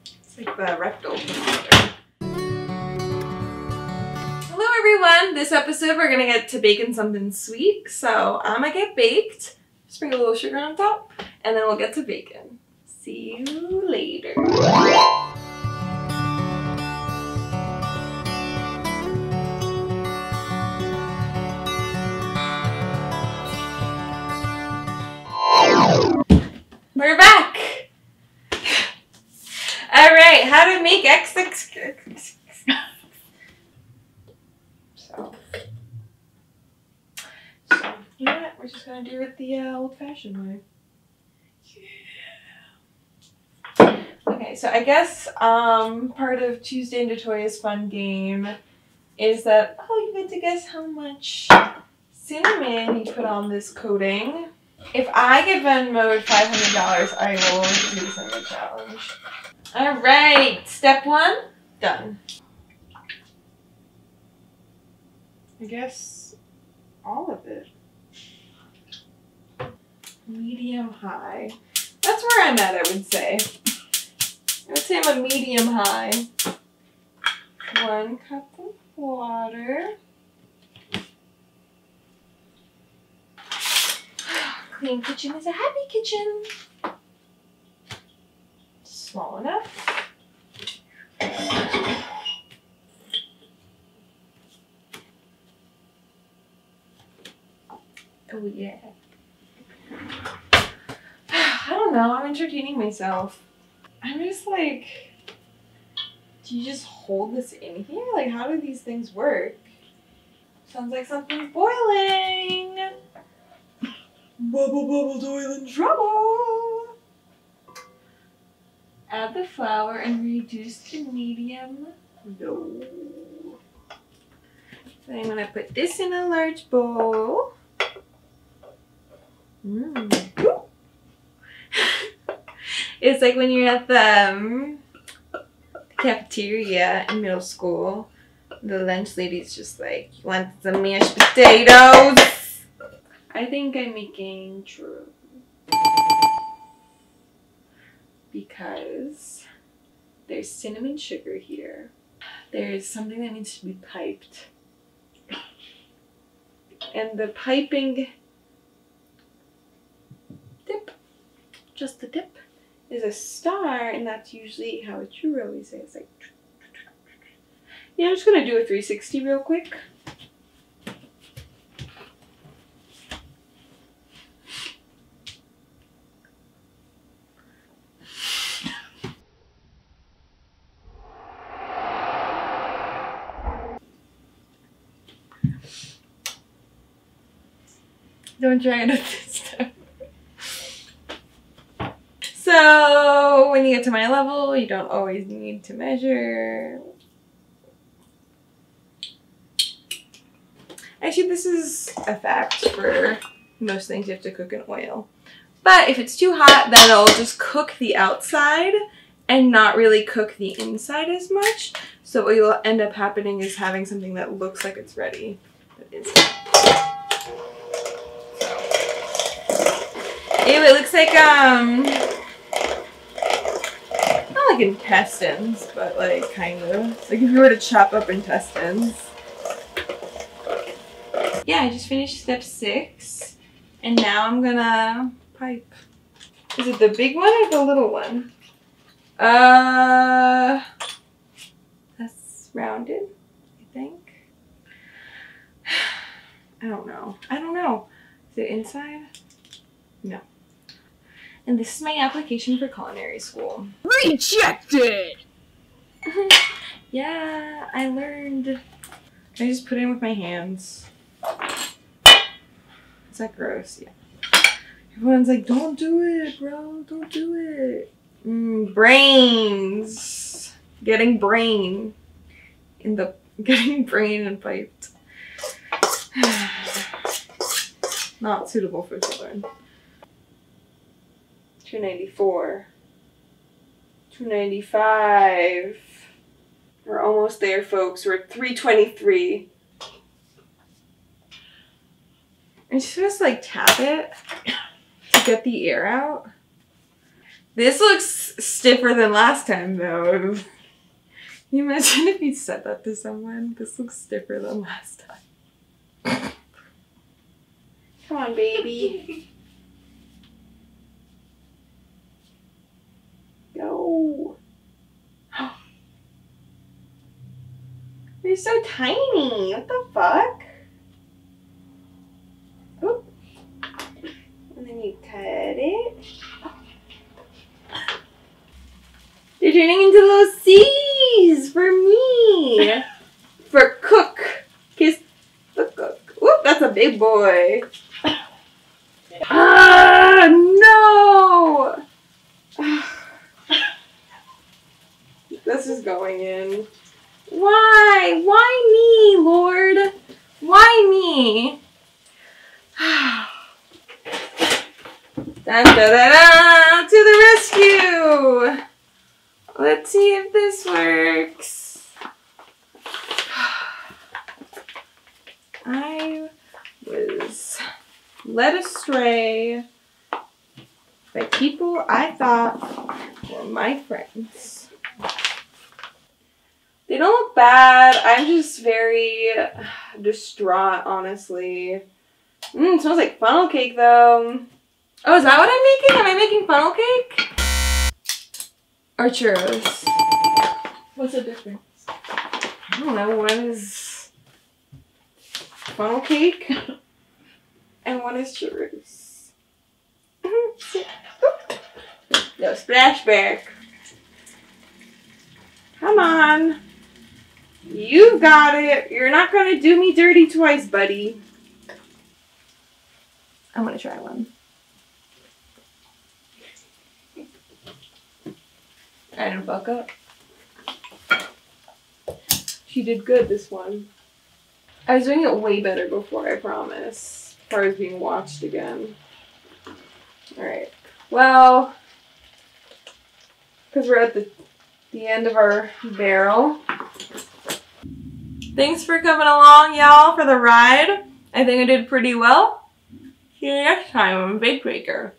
It's like the rectal thermometer. Hello everyone! This episode we're gonna get to baking something sweet. So I'm gonna get baked, sprinkle a little sugar on top, and then we'll get to baking. See you later. We're back! Alright, how to make XX. So, you know what? We're just gonna do it the old-fashioned way. Yeah. Okay, so I guess part of Tuesday into Toya's fun game is that, you get to guess how much cinnamon you put on this coating. If I get Venmo'd $500, I will do the cinnamon challenge. Alright, step 1, done. I guess all of it. Medium high. That's where I'm at, I would say. I would say I'm a medium high. 1 cup of water. Clean kitchen is a happy kitchen. Small enough. Oh yeah. I don't know, I'm entertaining myself. I'm just like, do you just hold this in here? Like, how do these things work? Sounds like something's boiling. Bubble, bubble, doyle in trouble. Add the flour and reduce to medium low. So I'm gonna put this in a large bowl. It's like when you're at the cafeteria in middle school, the lunch lady's just like, you want some mashed potatoes? I think I'm making true. Because there's cinnamon sugar here. There's something that needs to be piped. And the piping tip, just the tip, is a star, and that's usually how a churro is. It's like, yeah, I'm just gonna do a 360 real quick. Don't try it at this time. So, when you get to my level, you don't always need to measure. Actually, this is a fact for most things you have to cook in oil. But if it's too hot, then it'll just cook the outside and not really cook the inside as much. So what will end up happening is having something that looks like it's ready, but isn't. Ew, it looks like, not like intestines, but like kind of. Like if you were to chop up intestines. Yeah, I just finished step 6, and now I'm gonna pipe. Is it the big one or the little one? That's rounded, I think. I don't know. Is it inside? No. And this is my application for culinary school. Rejected! Yeah, I learned. I just put it in with my hands. Is that gross? Yeah. Everyone's like, don't do it, bro. Don't do it. Brains. Getting brain and piped. Not suitable for children. 294. 295. We're almost there, folks. We're at 323. You're supposed to like tap it to get the air out. This looks stiffer than last time, though. Can you imagine if you said that to someone? This looks stiffer than last time. Come on, baby. Go. You're so tiny. What the fuck? Oop. And then you cut it. They're turning into little C's for me. For Cook. Kiss the Cook. Whoop, that's a big boy. Ah, no. This is going in. Why? Why me, Lord? Why me? Dun, da, da, da, to the rescue! Let's see if this works. I was led astray by people I thought were my friends. They don't look bad. I'm just very distraught, honestly. It smells like funnel cake, though. Oh, is that what I'm making? Am I making funnel cake? Or churros? What's the difference? I don't know. One is funnel cake and one is churros. No, splashback. Come on. You got it. You're not going to do me dirty twice, buddy. I want to try one. I didn't fuck up. She did good, this one. I was doing it way better before, I promise. Before I was being watched again. Alright. Well, because we're at the end of our barrel. Thanks for coming along, y'all, for the ride. I think I did pretty well. See you next time on Bake Breaker.